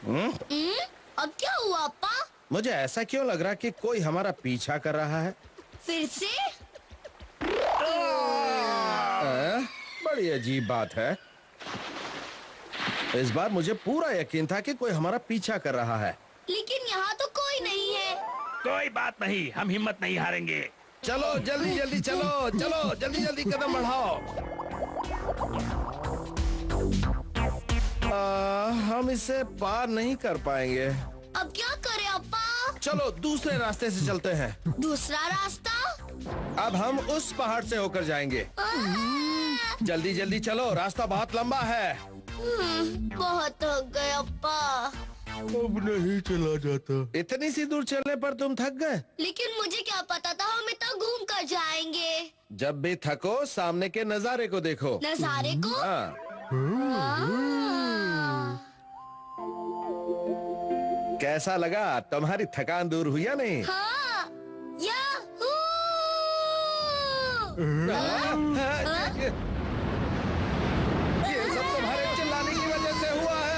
अब क्या हुआ अप्पा? मुझे ऐसा क्यों लग रहा कि कोई हमारा पीछा कर रहा है? फिर से? बड़ी अजीब बात है। इस बार मुझे पूरा यकीन था कि कोई हमारा पीछा कर रहा है। लेकिन यहाँ तो कोई नहीं है। कोई बात नहीं, हम हिम्मत नहीं हारेंगे। चलो जल्दी जल्दी चलो, चलो जल्दी जल्दी कदम बढ़ाओ। हम इसे पार नहीं कर पाएंगे। अब क्या करें अप्पा? चलो दूसरे रास्ते से चलते हैं। दूसरा रास्ता? अब हम उस पहाड़ से होकर जाएंगे। जल्दी जल्दी चलो, रास्ता बहुत लंबा है। बहुत थक गए अप्पा। अब नहीं चला जाता। इतनी सी दूर चलने पर तुम थक गए? लेकिन मुझे क्या पता था हम इतना घूम कर जाएंगे। जब भी थको सामने के नजारे को देखो। नजारे को? हाँ। कैसा लगा? तुम्हारी थकान दूर हुई या नहीं? हाँ। याहू! ये सब तुम्हारे चिल्लाने की वजह से हुआ है।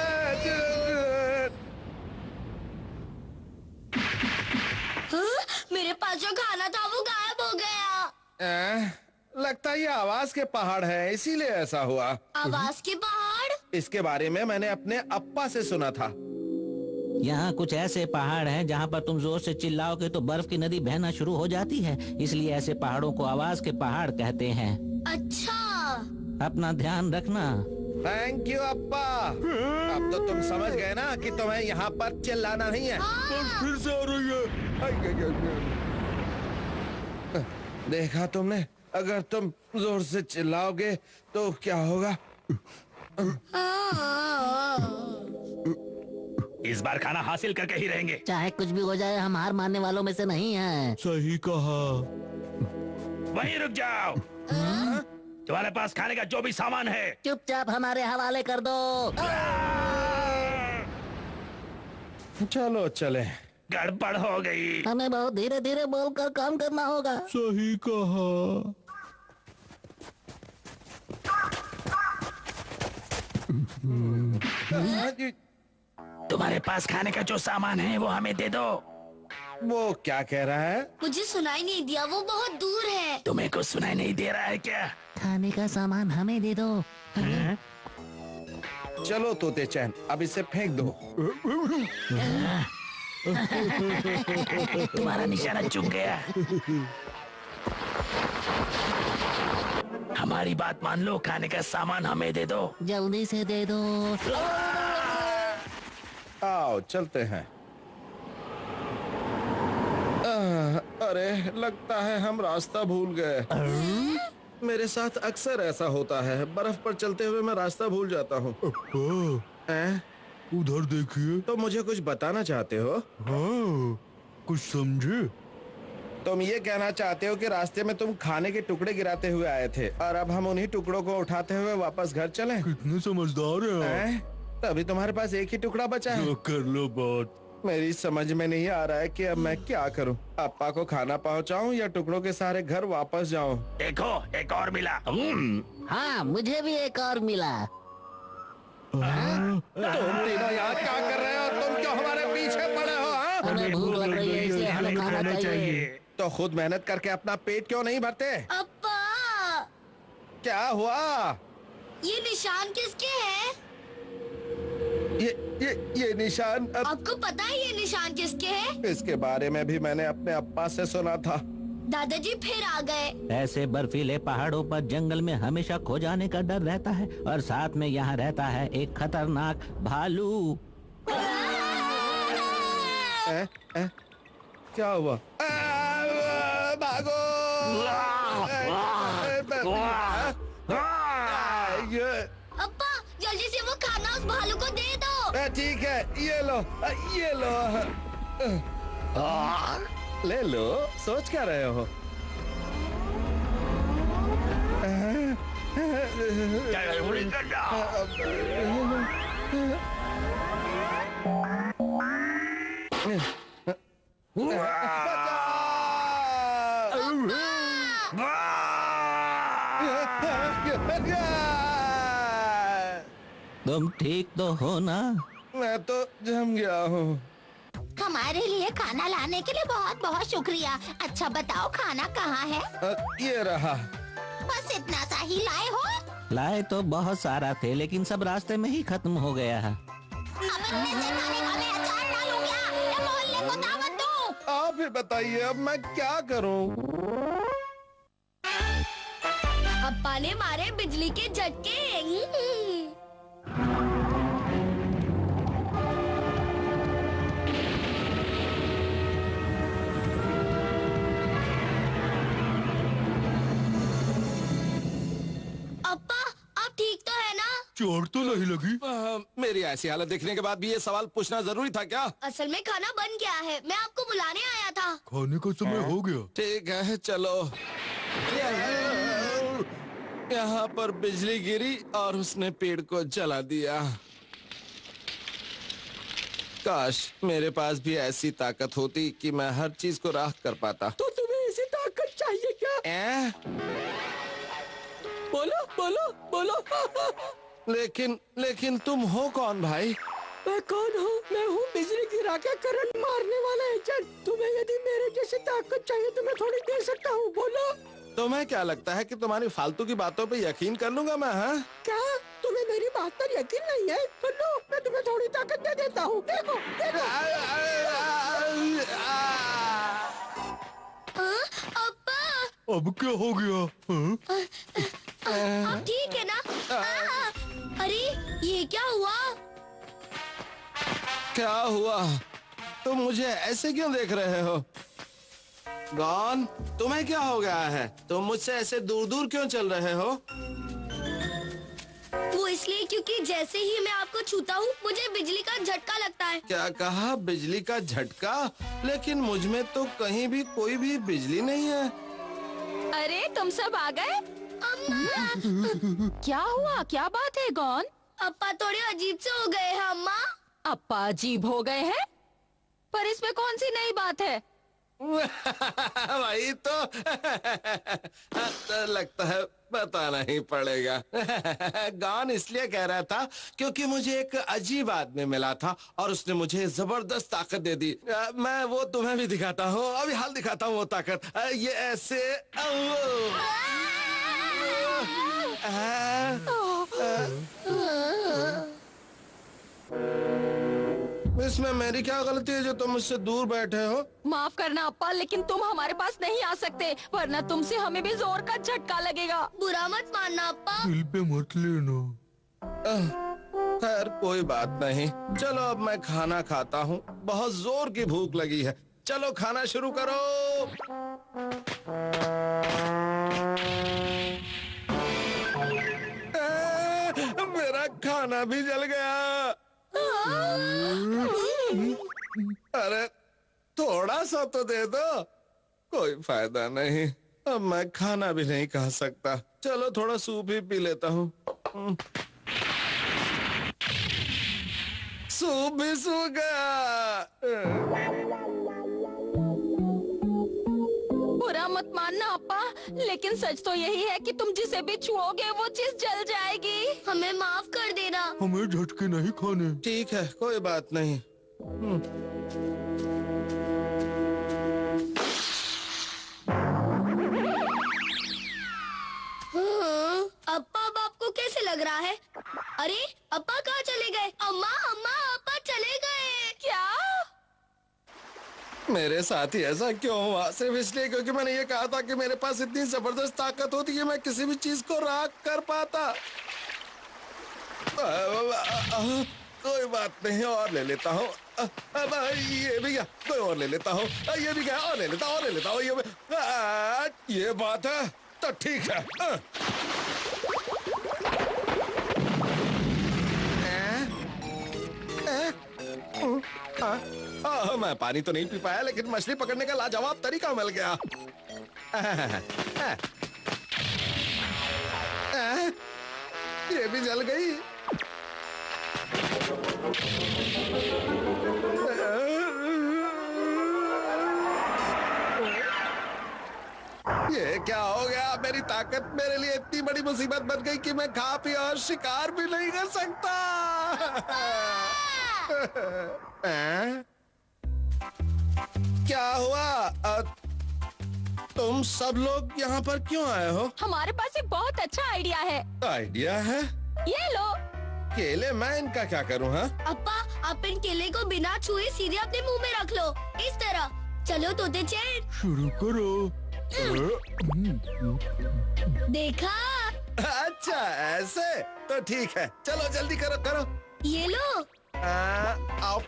मेरे पास जो खाना था वो गायब हो गया। लगता है ये आवाज के पहाड़ है, इसीलिए ऐसा हुआ। आवाज के पहाड़? इसके बारे में मैंने अपने अप्पा से सुना था। यहाँ कुछ ऐसे पहाड़ हैं जहाँ पर तुम जोर से चिल्लाओगे तो बर्फ की नदी बहना शुरू हो जाती है, इसलिए ऐसे पहाड़ों को आवाज के पहाड़ कहते हैं। अच्छा। अपना ध्यान रखना। थैंक यू अप्पा। अब तो तुम समझ गए ना कि तुम्हें यहाँ पर चिल्लाना नहीं है। फिर से आ रही है। देखा तुमने, अगर तुम जोर से चिल्लाओगे तो क्या होगा? इस बार खाना हासिल करके ही रहेंगे। चाहे कुछ भी हो जाए, हम हार मानने वालों में से नहीं हैं। सही कहा। वहीं रुक जाओ। तुम्हारे पास खाने का जो भी सामान है चुपचाप हमारे हवाले कर दो। चलो चले। गड़बड़ हो गई। हमें बहुत धीरे धीरे बोलकर काम करना होगा। सही कहा। तुम्हारे पास खाने का जो सामान है वो हमें दे दो। वो क्या कह रहा है? मुझे सुनाई नहीं दिया, वो बहुत दूर है। तुम्हें कुछ सुनाई नहीं दे रहा है क्या? खाने का सामान हमें दे दो। चलो तोते चैन, अब इसे फेंक दो। तुम्हारा निशाना चूक गया। हमारी बात मान लो, खाने का सामान हमें दे दो। जल्दी से दे दो। आओ चलते हैं। अरे लगता है हम रास्ता भूल गए। मेरे साथ अक्सर ऐसा होता है, बर्फ पर चलते हुए मैं रास्ता भूल जाता हूँ। उधर देखिए। तो मुझे कुछ बताना चाहते हो? हाँ, कुछ समझे? तुम ये कहना चाहते हो कि रास्ते में तुम खाने के टुकड़े गिराते हुए आए थे और अब हम उन्हीं टुकड़ों को उठाते हुए वापस घर चलें? कितने समझदार हैं। तभी तुम्हारे पास एक ही टुकड़ा बचा है। जो कर लो बात। मेरी समझ में नहीं आ रहा है कि अब मैं क्या करूं। अप्पा को खाना पहुंचाऊं या टुकड़ों के सारे घर वापस जाऊं? देखो, एक और मिला। हाँ, मुझे भी एक और मिला। तुम तीनों यहाँ क्या कर रहे हो? तुम क्यों हमारे पीछे पड़े हो? हाँ? हमें भूख लग रही है, इसलिए हमें खाना चाहिए। तो खुद मेहनत करके अपना पेट क्यों नहीं भरते? अप्पा, क्या हुआ? ये निशान किसके हैं? ये निशान आपको पता है ये निशान किसके हैं? इसके बारे में भी मैंने अपने अप्पा से सुना था। दादाजी फिर आ गए। ऐसे बर्फीले पहाड़ों पर जंगल में हमेशा खो जाने का डर रहता है और साथ में यहाँ रहता है एक खतरनाक भालू। क्या हुआ? भागो! अप्पा, जल्दी से वो खाना उस भालू को दे दो। ठीक है, ये लो, ये लो। ले लो, सोच क्या रहे हो? तुम ठीक तो हो ना? मैं तो जम गया हूँ। हमारे लिए खाना लाने के लिए बहुत बहुत शुक्रिया। अच्छा बताओ खाना कहाँ है? ये रहा। बस इतना सा ही लाए हो? लाए तो बहुत सारा थे, लेकिन सब रास्ते में ही खत्म हो गया है। अब इतने से खाने का मैं अचार डालूं क्या? या मोहल्ले को दावत दूं? आप ही बताइए अब मैं क्या करूँ? अप्पा ने मारे बिजली के झटके। अप्पा, आप ठीक तो है ना? चोट तो नहीं लगी? मेरी ऐसी हालत देखने के बाद भी ये सवाल पूछना जरूरी था क्या? असल में खाना बन गया है, मैं आपको बुलाने आया था। खाने का समय हो गया। ठीक है चलो। यहाँ पर बिजली गिरी और उसने पेड़ को जला दिया। काश मेरे पास भी ऐसी ताकत होती कि मैं हर चीज को राख कर पाता। तो तुम्हें ऐसी ताकत चाहिए क्या? बोलो बोलो बोलो। लेकिन तुम हो कौन भाई? मैं कौन हूँ? मैं हूँ बिजली गिरा के करंट मारने वाला एजेंट। तुम्हें यदि मेरे जैसी ताकत चाहिए तो मैं थोड़ी दे सकता हूँ। बोलो। तुम्हें क्या लगता है कि तुम्हारी फालतू की बातों पे यकीन कर लूंगा मैं? हाँ, क्या तुम्हें मेरी बात पर यकीन नहीं है? सुनो, मैं तुम्हें थोड़ी ताकत दे देता हूँ। देखो देखो। अप्पा, अब क्या हो गया? हाँ? आप ठीक है ना? अरे ये क्या हुआ? क्या हुआ? तुम मुझे ऐसे क्यों देख रहे हो? गॉन, तुम्हें क्या हो गया है? तुम मुझसे ऐसे दूर दूर क्यों चल रहे हो? वो इसलिए क्योंकि जैसे ही मैं आपको छूता हूँ मुझे बिजली का झटका लगता है। क्या कहा? बिजली का झटका? लेकिन मुझ में तो कहीं भी कोई भी बिजली नहीं है। अरे तुम सब आ गए? क्या हुआ? क्या बात है गॉन? अप्पा थोड़े अजीब से हो गए हैं अम्मा। अप्पा अजीब हो गए हैं? पर इसमें कौन सी नई बात है? वही तो। लगता है बताना ही पड़ेगा। गॉन इसलिए कह रहा था क्योंकि मुझे एक अजीब आदमी मिला था और उसने मुझे जबरदस्त ताकत दे दी। मैं वो तुम्हें भी दिखाता हूँ, अभी हाल दिखाता हूँ वो ताकत। ये ऐसे। इसमें मेरी क्या गलती है जो तुम मुझसे दूर बैठे हो? माफ करना अप्पा, लेकिन तुम हमारे पास नहीं आ सकते, वरना तुमसे हमें भी जोर का झटका लगेगा। बुरा मत मानना अप्पा। दिल पे मत लेना। खैर कोई बात नहीं। चलो अब मैं खाना खाता हूँ, बहुत जोर की भूख लगी है। चलो खाना शुरू करो। मेरा खाना भी जल गया। अरे थोड़ा सा तो दे दो। कोई फायदा नहीं, अब मैं खाना भी नहीं खा सकता। चलो थोड़ा सूप ही पी लेता हूँ। सूप भी सूख गया। बुरा मत मानना अप्पा, लेकिन सच तो यही है कि तुम जिसे भी छुओगे वो चीज जल जाएगी। हमें माफ कर देना। हमें झटके नहीं खाने। ठीक है कोई बात नहीं। अप्पा अब आपको कैसे लग रहा है? अरे अप्पा कहाँ चले गए? अम्मा अम्मा अप्पा चले गए क्या? मेरे साथ ही ऐसा क्यों हुआ? सिर्फ इसलिए क्योंकि मैंने ये कहा था कि मेरे पास इतनी जबरदस्त ताकत होती कि मैं किसी भी चीज को राख कर पाता। कोई बात नहीं, और ले लेता हूँ। ये भी गया, कोई और ले लेता हूँ। ये भी गया, और ले लेता हूँ, और ले लेता हूँ। ये बात है तो ठीक है। मैं पानी तो नहीं पी पाया, लेकिन मछली पकड़ने का लाजवाब तरीका मिल गया। ये भी जल गई। ये क्या हो गया? मेरी ताकत मेरे लिए इतनी बड़ी मुसीबत बन गई कि मैं खा पी और शिकार भी नहीं कर सकता। क्या हुआ? तुम सब लोग यहाँ पर क्यों आए हो? हमारे पास एक बहुत अच्छा आइडिया है। आइडिया है? ये लो। केले? मैं इनका क्या करूँ? हाँ अप्पा, आप इन केले को बिना छुए सीधे अपने मुंह में रख लो, इस तरह। चलो तोते चैन, शुरू करो। देखा? अच्छा ऐसे तो ठीक है, चलो जल्दी करो करो। ये लो। आओ।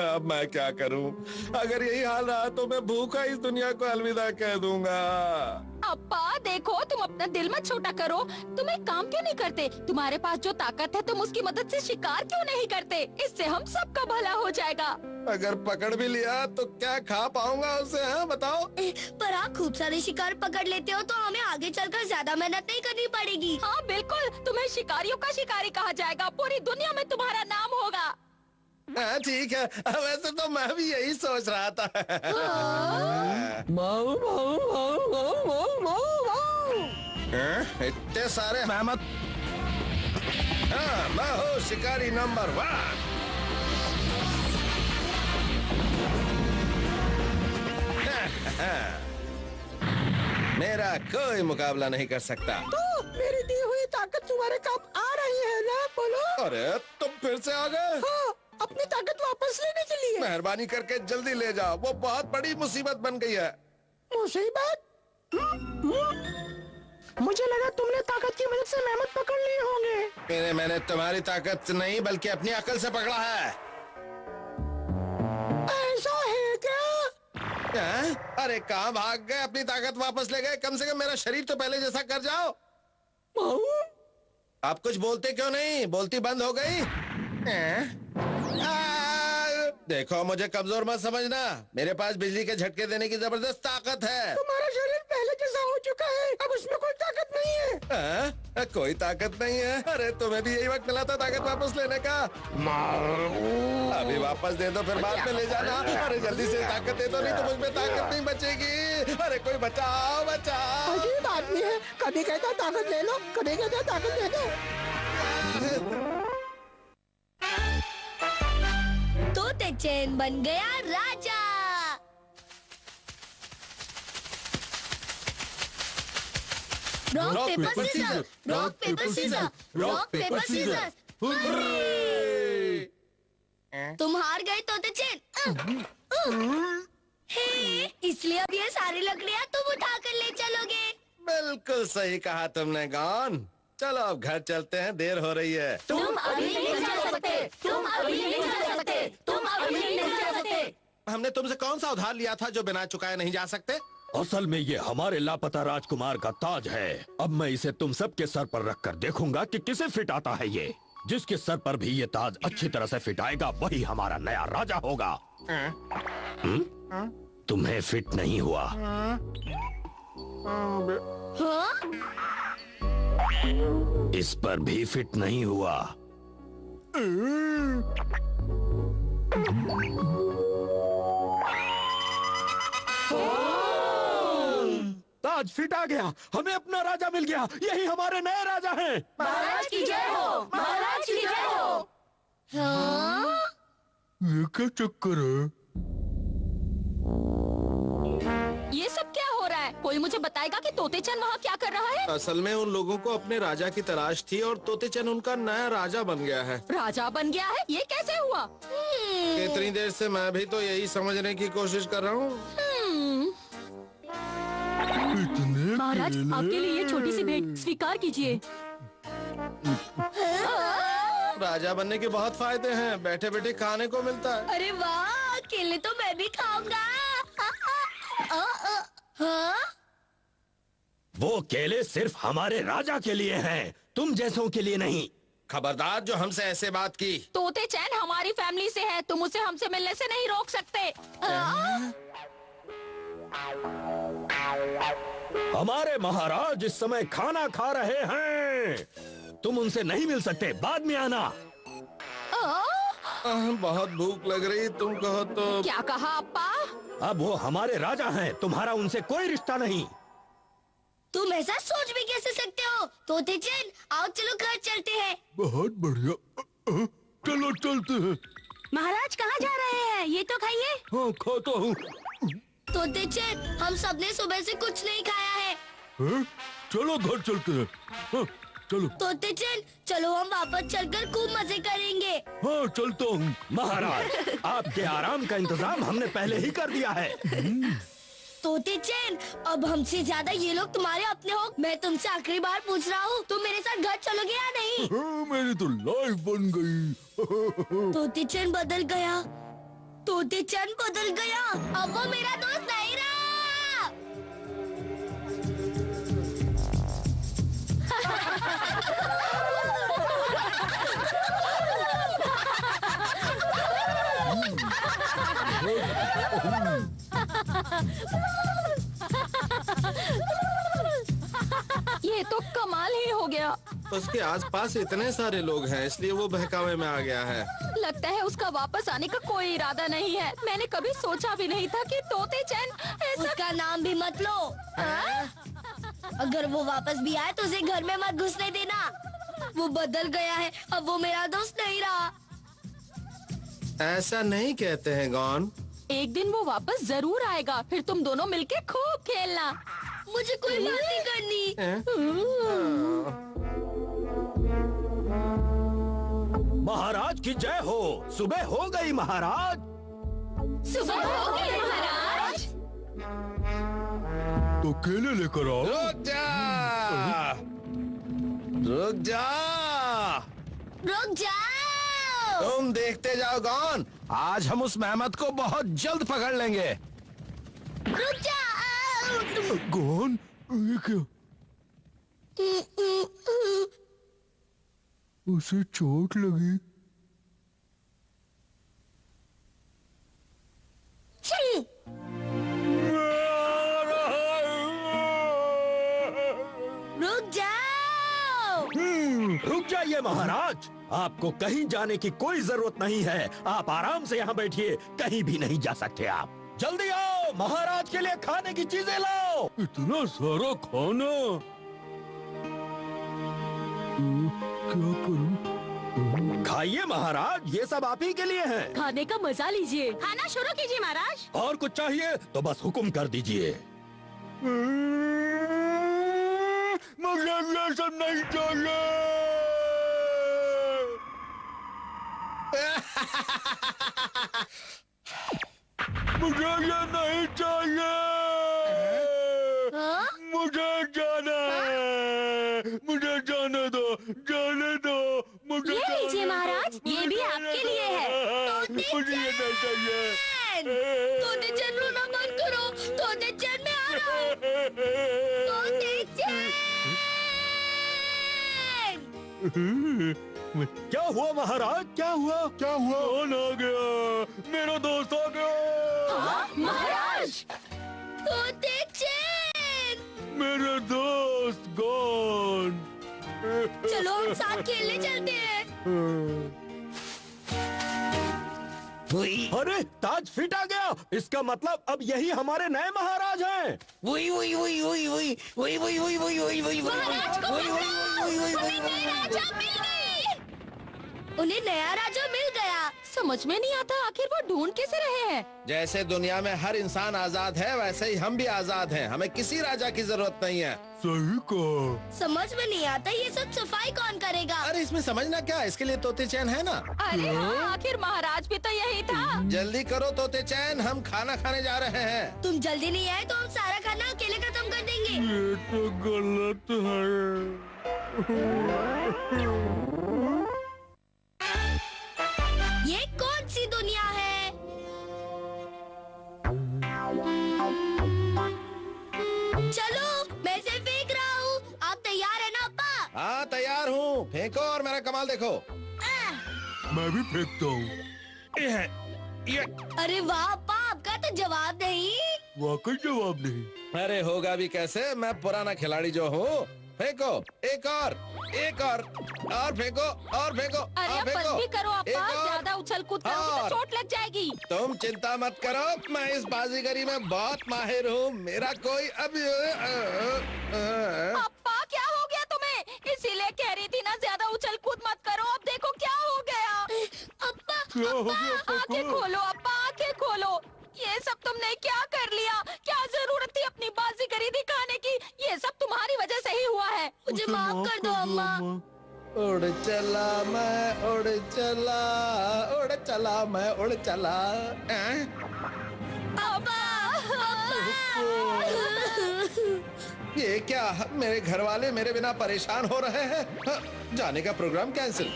अब मैं क्या करूं? अगर यही हाल रहा तो मैं भूखा इस दुनिया को अलविदा कह दूंगा। अप्पा देखो, तुम अपना दिल मत छोटा करो। तुम एक काम क्यों नहीं करते? तुम्हारे पास जो ताकत है तुम उसकी मदद से शिकार क्यों नहीं करते? इससे हम सबका भला हो जाएगा। अगर पकड़ भी लिया तो क्या खा पाऊंगा उसे? हाँ बताओ। पर आप खूब सारे शिकार पकड़ लेते हो तो हमें आगे चलकर ज्यादा मेहनत नहीं करनी पड़ेगी। हाँ बिल्कुल, तुम्हें शिकारियों का शिकारी कहा जाएगा। पूरी दुनिया में तुम्हारा नाम होगा। हाँ ठीक है, वैसे तो मैं भी यही सोच रहा था। माऊ माऊ माऊ माऊ माऊ माऊ माऊ। इतने सारे मेहमत। हाँ, मैं हूँ शिकारी नंबर 1। मेरा कोई मुकाबला नहीं कर सकता। तो मेरी दी हुई ताकत तुम्हारे काम आ रही है ना? बोलो। अरे तुम फिर से आ गए? हाँ, अपनी ताकत वापस लेने के लिए। मेहरबानी करके जल्दी ले जाओ, वो बहुत बड़ी मुसीबत बन गई है। मुसीबत? मुझे लगा तुमने ताकत की मदद से मेहमत पकड़ लिए होंगे। मैंने तुम्हारी ताकत नहीं बल्कि अपनी अकल से पकड़ा है। ऐसा है क्या? अरे कहाँ भाग गए? अपनी ताकत वापस ले गए? कम से कम मेरा शरीर तो पहले जैसा कर जाओ। आप कुछ बोलते क्यों नहीं? बोलती बंद हो गई? देखो मुझे कमजोर मत समझना, मेरे पास बिजली के झटके देने की जबरदस्त ताकत है। तुम्हारा शरीर पहले जैसा हो चुका है, अब उसमें कोई ताकत नहीं है। कोई ताकत नहीं है? अरे तुम्हें भी यही वक्त मिला था ताकत वापस लेने का। अभी वापस दे दो, फिर बाद में ले जाना। अरे जल्दी से ताकत दे दो, नहीं तो मुझ में ताकत नहीं बचेगी। अरे कोई बचाओ बचाओ। अजीब आदमी है, कभी कहता ताकत ले लो, कभी कहता ताकत दे दो। तोते चैन बन गया राजा। Rock paper scissor, rock paper scissor, rock paper scissor. तुम हार गए तोते चैन। हे, इसलिए अब ये सारी लकड़ियाँ तुम उठा कर ले चलोगे। बिल्कुल सही कहा तुमने गॉन। चलो अब घर चलते हैं, देर हो रही है। तुम अभी नहीं जा सकते, तुम अभी नहीं जा सकते, तुम अभी नहीं जा सकते। हमने तुमसे कौन सा उधार लिया था जो बिना चुकाए नहीं जा सकते? असल में ये हमारे लापता राजकुमार का ताज है। अब मैं इसे तुम सबके सर पर रखकर देखूंगा कि किसे फिट आता है ये। जिसके सर पर भी ये ताज अच्छी तरह से फिट आएगा वही हमारा नया राजा होगा। तुम्हें फिट नहीं हुआ? इस पर भी फिट नहीं हुआ। ताज फिट आ गया, हमें अपना राजा मिल गया। यही हमारे नए राजा हैं। महाराज की जय हो, महाराज की जय हो। ये क्या चक्कर है? ये सब क्या हो रहा है? कोई मुझे बताएगा कि तोतेचन वहाँ क्या कर रहा है? असल में उन लोगों को अपने राजा की तलाश थी और तोतेचन उनका नया राजा बन गया है। राजा बन गया है? ये कैसे हुआ? इतनी देर से मैं भी तो यही समझने की कोशिश कर रहा हूँ। इतने महाराज, केले? आपके लिए ये छोटी सी भेंट स्वीकार कीजिए। राजा बनने के बहुत फायदे हैं, बैठे बैठे खाने को मिलता है। अरे वाह, केले तो मैं भी खाऊंगा। हाँ? वो केले सिर्फ हमारे राजा के लिए हैं, तुम जैसों के लिए नहीं। खबरदार जो हमसे ऐसे बात की। तोतेचन हमारी फैमिली से है, तुम उसे हमसे मिलने से नहीं रोक सकते। हमारे महाराज इस समय खाना खा रहे हैं, तुम उनसे नहीं मिल सकते, बाद में आना। बहुत भूख लग रही, तुम कहो तो। क्या कहा अप्पा? अब वो हमारे राजा हैं, तुम्हारा उनसे कोई रिश्ता नहीं। तुम ऐसा सोच भी कैसे सकते हो? तोते चैन, आओ चलो घर चलते हैं। बहुत बढ़िया। चलो चलते हैं। महाराज कहाँ जा रहे हैं? ये तो खाइए। हाँ खाता हूँ। तोते चैन, हम सबने सुबह से कुछ नहीं खाया है। हैं? चलो घर चलते हैं। हाँ, चलो। तोते चैन, चलो हम वापस चलकर खूब मजे करेंगे। हाँ चलता हूँ। महाराज, आपके आराम का इंतजाम हमने पहले ही कर दिया है। तोते चैन, अब हमसे ज्यादा ये लोग तुम्हारे अपने हो। मैं तुमसे आखिरी बार पूछ रहा हूँ, तुम मेरे साथ घर चलोगे या नहीं? हाँ, मेरी तो लाइफ बन गई। तोते चैन बदल गया। तोते चैन बदल गया। अब वो मेरा दोस्त नहीं रहा। ये तो कमाल ही हो गया। उसके आसपास इतने सारे लोग हैं, इसलिए वो बहकावे में आ गया है। लगता है उसका वापस आने का कोई इरादा नहीं है। मैंने कभी सोचा भी नहीं था कि तोते चैन ऐसा। उसका नाम भी मत लो। अगर वो वापस भी आए तो उसे घर में मत घुसने देना। वो बदल गया है, अब वो मेरा दोस्त नहीं रहा। ऐसा नहीं कहते हैं गॉन। एक दिन वो वापस जरूर आएगा, फिर तुम दोनों मिलके खूब खेलना। मुझे कोई बात नहीं करनी। महाराज की जय हो। सुबह हो गई महाराज। सुबह हो गई महाराज। तो केले लेकर आओ। रुक जा, रुक जा। रुक जाओ। तुम देखते जाओ गॉन, आज हम उस मेहमत को बहुत जल्द पकड़ लेंगे। रुक जाओ। कौन? ये क्या? उसे चोट लगी। रुक जाओ। रुक जाइए महाराज, आपको कहीं जाने की कोई जरूरत नहीं है। आप आराम से यहाँ बैठिए, कहीं भी नहीं जा सकते आप। जल्दी आओ, महाराज के लिए खाने की चीजें लाओ। इतना सारा खाना। क्या करूं? खाइए महाराज, ये सब आप ही के लिए है। खाने का मजा लीजिए। खाना शुरू कीजिए महाराज। और कुछ चाहिए तो बस हुक्म कर दीजिए। मुझे ये सब नहीं चाहिए। मुझे ये नहीं चाहिए। हाँ? मुझे जाना है। मुझे जाने दो, जाने दो। मुझे ये जाने लीजिए दो, महाराज, ये भी मुझे आपके जाने लिए है। दो। मुझे ये नहीं चाहिए। तोते चैन, रोना मत करो। तोते चैन, मैं आ रहा हूँ। तोते चैन। क्या हुआ महाराज, क्या हुआ? क्या हुआ? कौन आ गया? मेरा दोस्त आ गया। महाराज, तोते चैन, मेरे दोस्त गॉन। चलो हम साथ खेलने चलते हैं। अरे ताज फिट आ गया, इसका मतलब अब यही हमारे नए महाराज हैं। महाराज को पकड़ो! हमें नए राजा मिल गए। उन्हें नया राजा मिल गया। समझ में नहीं आता आखिर वो ढूंढ कैसे रहे हैं। जैसे दुनिया में हर इंसान आजाद है, वैसे ही हम भी आजाद हैं। हमें किसी राजा की जरूरत नहीं है। सही कहा। समझ में नहीं आता ये सब सफाई कौन करेगा? अरे इसमें समझना क्या, इसके लिए तोते चैन है ना। अरे हाँ, आखिर महाराज भी तो यही था। जल्दी करो तोते चैन, हम खाना खाने जा रहे हैं। तुम जल्दी नहीं आए तो हम सारा खाना अकेले खत्म कर देंगे। ये तो गलत है। ये कौन सी दुनिया है? चलो मैं इसे फेंक रहा हूँ। आप तैयार है ना अप्पा? हाँ तैयार हूँ, फेंको और मेरा कमाल देखो। मैं भी फेंकता हूँ। अरे वाह अप्पा, आपका तो जवाब नहीं। वाकई जवाब नहीं। अरे होगा भी कैसे, मैं पुराना खिलाड़ी जो हूँ। फेंको, एक और। एक और फेंको और फेंको अरे और अब बंद फेंको। भी करो एक अप्पा, और। ज्यादा उछल कूद करोगे और। तो चोट लग जाएगी। तुम चिंता मत करो, मैं इस बाजीगरी में बहुत माहिर हूँ। मेरा कोई अभी अप्पा क्या हो गया तुम्हें? इसीलिए कह रही थी ना ज्यादा उछल कूद मत करो। अब देखो क्या हो गया। अप्पा क्या हो गया आंखें खोलो अप्पा, आंखें खोलो। ये सब तुमने क्या कर लिया? क्या जरूरत थी अपनी बाजीगरी दिखाने की? ये सब तुम्हारी वजह से ही हुआ है। मुझे माफ कर दो अम्मा। उड़ चला मैं उड़ चला, उड़ चला मैं उड़ चला। अप्पा ये क्या, मेरे घर वाले मेरे बिना परेशान हो रहे हैं। हाँ, जाने का प्रोग्राम कैंसिल।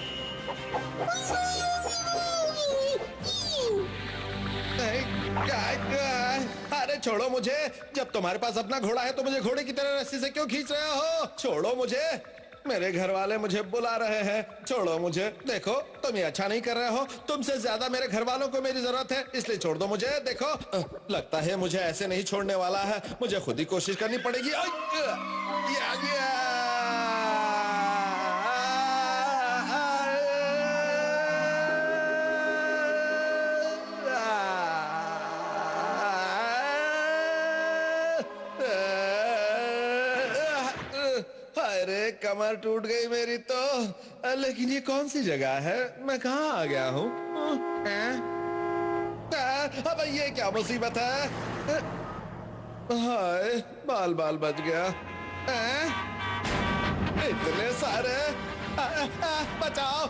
अरे छोड़ो मुझे। जब तुम्हारे पास अपना घोड़ा है तो मुझे घोड़े की तरह रस्सी से क्यों खींच रहे हो? छोड़ो मुझे, मेरे घर वाले मुझे बुला रहे हैं। छोड़ो मुझे। देखो तुम ये अच्छा नहीं कर रहे हो। तुमसे ज्यादा मेरे घर वालों को मेरी जरूरत है, इसलिए छोड़ दो मुझे। देखो लगता है मुझे ऐसे नहीं छोड़ने वाला है। मुझे खुद ही कोशिश करनी पड़ेगी। अरे कमर टूट गई मेरी तो। लेकिन ये कौन सी जगह है? मैं कहाँ आ गया हूँ? अब ये क्या मुसीबत है? हाय बाल बाल बच गया। इतने सारे। बचाओ।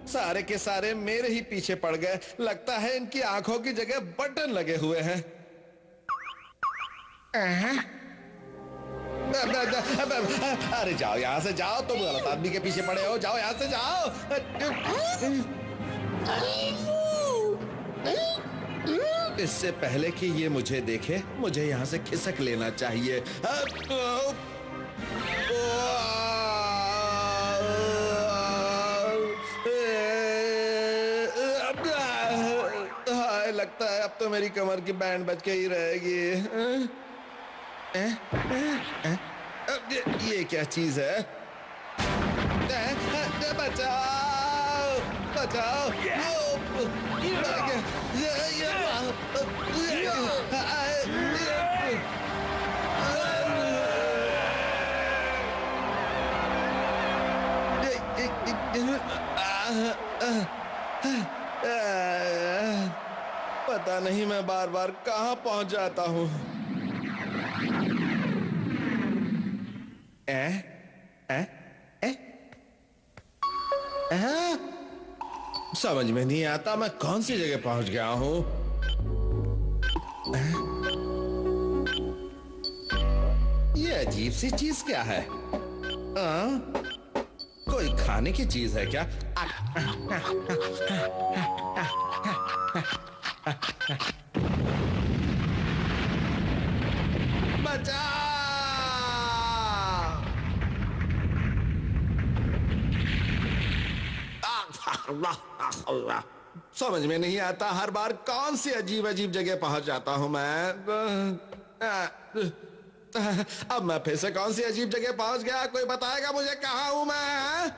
सारे के सारे मेरे ही पीछे पड़ गए। लगता है इनकी आंखों की जगह बटन लगे हुए हैं। अरे जाओ यहाँ से जाओ, तुम गलत आदमी के पीछे पड़े हो। जाओ यहाँ से जाओ। इससे पहले कि ये मुझे देखे, मुझे यहाँ से खिसक लेना चाहिए। हाय लगता है अब तो मेरी कमर की बैंड बच के ही रहेगी। ये क्या चीज है? बचाओ बचाओ। पता नहीं मैं बार बार कहाँ पहुंच जाता हूँ। समझ में नहीं आता मैं कौन सी जगह पहुंच गया हूँ। ये अजीब सी चीज क्या है? कोई खाने की चीज है क्या? समझ में नहीं आता हर बार कौन सी अजीब अजीब जगह पहुंच जाता हूं मैं। अब मैं फिर से कौन सी अजीब जगह पहुंच गया? कोई बताएगा मुझे कहां हूं मैं?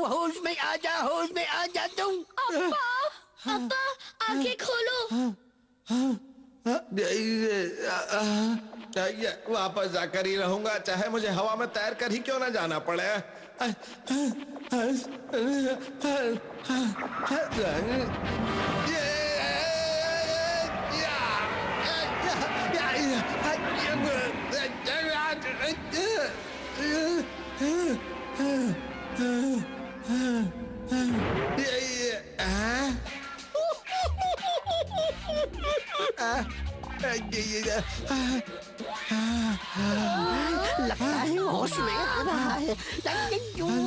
होश में आ जा, होश में आ जा तुम। अब्बा आंखें खोलो। वापस जाकर ही रहूंगा, चाहे मुझे हवा में तैर कर ही क्यों ना जाना पड़े। लगता है होश में आ रहा है। होश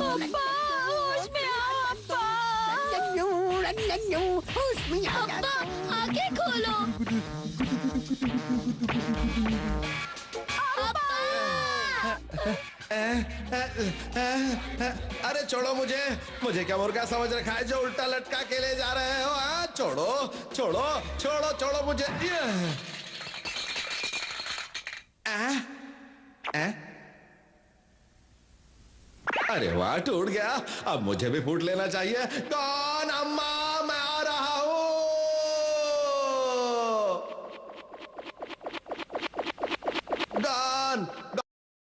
में आओ अब्बा। होश में आ अब्बा जाता। आंखें खोलो। अरे छोड़ो मुझे, मुझे क्या मुर्गा समझ रखा है जो उल्टा लटका के ले जा रहे हो? छोड़ो छोड़ो छोड़ो छोड़ो मुझे। अरे वाह, टूट गया। अब मुझे भी फूट लेना चाहिए। कौन? अम्मा